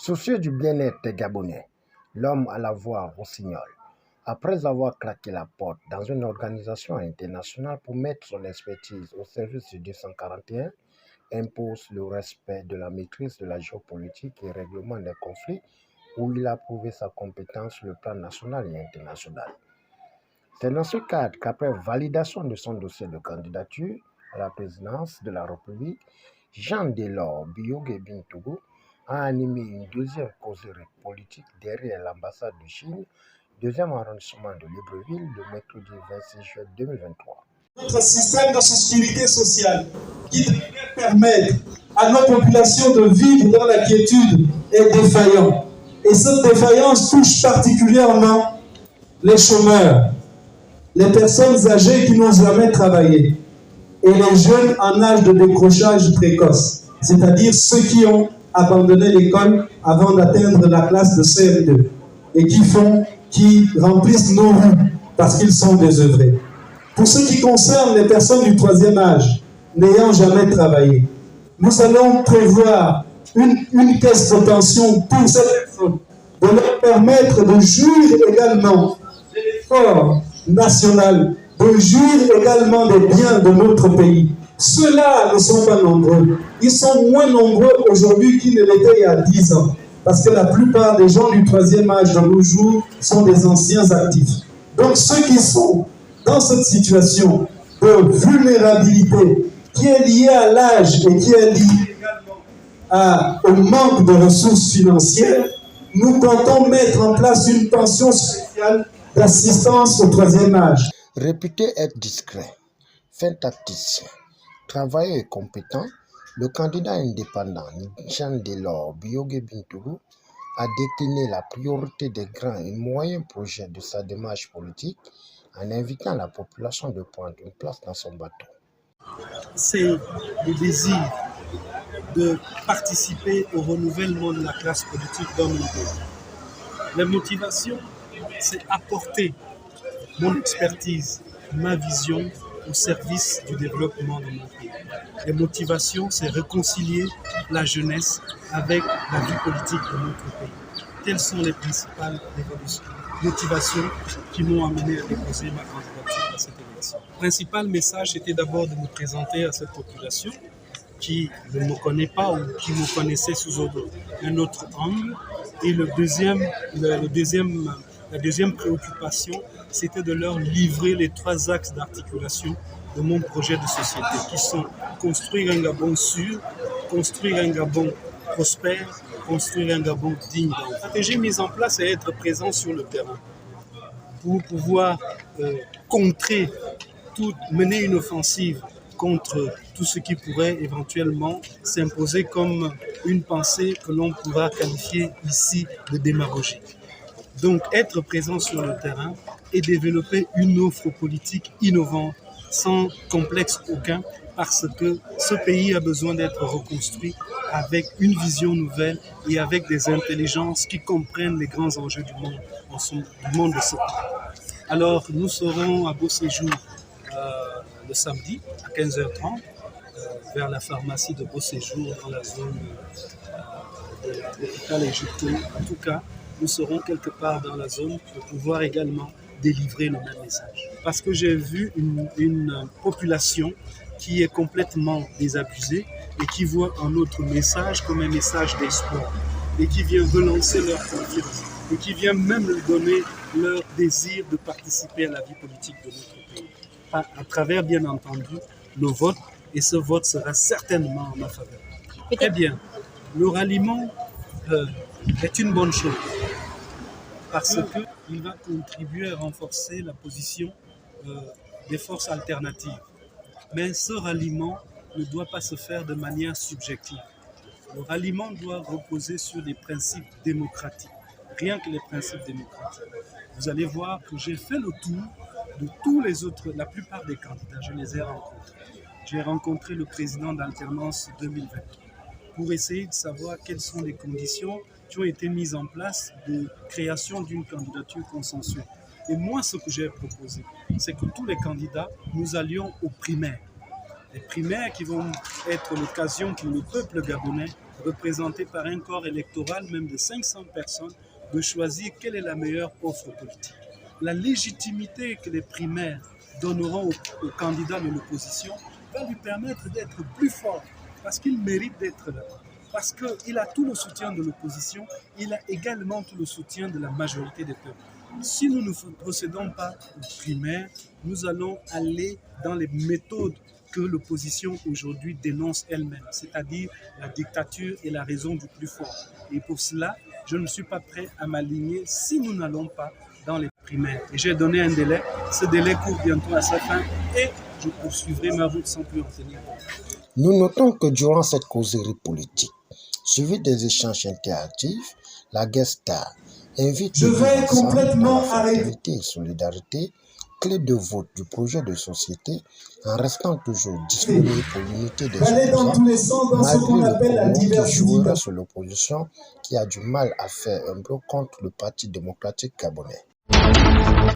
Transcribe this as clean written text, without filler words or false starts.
Soucieux du bien-être des Gabonais, l'homme à la voix rossignole, après avoir claqué la porte dans une organisation internationale pour mettre son expertise au service du 241, impose le respect de la maîtrise de la géopolitique et règlement des conflits où il a prouvé sa compétence sur le plan national et international. C'est dans ce cadre qu'après validation de son dossier de candidature à la présidence de la République, Jean Delors Biyoge Bintogo a animé une deuxième causerie politique derrière l'ambassade de Chine, deuxième arrondissement de Libreville, le mercredi 26 juillet 2023. Notre système de sécurité sociale qui devrait permettre à nos populations de vivre dans la quiétude est défaillant. Et cette défaillance touche particulièrement les chômeurs, les personnes âgées qui n'ont jamais travaillé et les jeunes en âge de décrochage précoce, c'est-à-dire ceux qui ont abandonné l'école avant d'atteindre la classe de CM2 et qui remplissent nos rues parce qu'ils sont désœuvrés. Pour ce qui concerne les personnes du troisième âge n'ayant jamais travaillé, nous allons prévoir une caisse de pension pour ces personnes, de leur permettre de jouir également de l'effort national, de jouir également des biens de notre pays. Ceux-là ne sont pas nombreux. Ils sont moins nombreux aujourd'hui qu'ils ne l'étaient il y a 10 ans. Parce que la plupart des gens du troisième âge de nos jours sont des anciens actifs. Donc ceux qui sont dans cette situation de vulnérabilité qui est liée à l'âge et qui est liée également au manque de ressources financières, nous comptons mettre en place une pension spéciale d'assistance au troisième âge. Réputé être discret, fin tacticien, travailleur et compétent, le candidat indépendant Jean Delors Biyoge Bintogo a décliné la priorité des grands et moyens projets de sa démarche politique en invitant la population de prendre une place dans son bateau. C'est le désir de participer au renouvellement de la classe politique dans mon pays. La motivation, c'est apporter mon expertise, ma vision au service du développement de mon pays. La motivation, c'est réconcilier la jeunesse avec la vie politique de notre pays. Quelles sont les principales motivations qui m'ont amené à déposer ma candidature à cette élection? Le principal message était d'abord de me présenter à cette population qui ne me connaît pas ou qui me connaissait sous un autre angle. Et la deuxième préoccupation, c'était de leur livrer les 3 axes d'articulation de mon projet de société, qui sont construire un Gabon sûr, construire un Gabon prospère, construire un Gabon digne. La stratégie mise en place est être présent sur le terrain pour pouvoir mener une offensive contre tout ce qui pourrait éventuellement s'imposer comme une pensée que l'on pourra qualifier ici de démagogique. Donc être présent sur le terrain et développer une offre politique innovante sans complexe aucun, parce que ce pays a besoin d'être reconstruit avec une vision nouvelle et avec des intelligences qui comprennent les grands enjeux du monde de ce pays. Alors nous serons à Beauséjour le samedi à 15h30 vers la pharmacie de Beauséjour dans la zone de l'hôpital Égypte. En tout cas, nous serons quelque part dans la zone pour pouvoir également délivrer le même message. Parce que j'ai vu une population qui est complètement désabusée et qui voit un autre message comme un message d'espoir et qui vient relancer leur confiance et qui vient même leur donner leur désir de participer à la vie politique de notre pays. À travers, bien entendu, le vote, et ce vote sera certainement en ma faveur. Eh bien, le ralliement est une bonne chose parce qu'il va contribuer à renforcer la position des forces alternatives. Mais ce ralliement ne doit pas se faire de manière subjective. Le ralliement doit reposer sur des principes démocratiques, rien que les principes démocratiques. Vous allez voir que j'ai fait le tour de tous les autres, la plupart des candidats, je les ai rencontrés. J'ai rencontré le président d'Alternance 2023 pour essayer de savoir quelles sont les conditions qui ont été mises en place de création d'une candidature consensuelle. Et moi, ce que j'ai proposé, c'est que tous les candidats, nous allions aux primaires. Les primaires qui vont être l'occasion pour le peuple gabonais représentés par un corps électoral même de 500 personnes, de choisir quelle est la meilleure offre politique. La légitimité que les primaires donneront aux candidats de l'opposition va lui permettre d'être plus fort parce qu'il mérite d'être là. Parce qu'il a tout le soutien de l'opposition, il a également tout le soutien de la majorité des peuples. Si nous ne procédons pas aux primaires, nous allons aller dans les méthodes que l'opposition aujourd'hui dénonce elle-même, c'est-à-dire la dictature et la raison du plus fort. Et pour cela, je ne suis pas prêt à m'aligner si nous n'allons pas dans les primaires. Et j'ai donné un délai, ce délai court bientôt à sa fin et je poursuivrai ma route sans plus en tenir compte. Nous notons que durant cette causerie politique, suivie des échanges interactifs, la guest star invite je vais complètement arrêter fraternité et solidarité, clé de vote du projet de société, en restant toujours disponible pour l'unité des opposants, malgré le gouvernement qui jouera sur l'opposition qui a du mal à faire un bloc contre le Parti démocratique gabonais.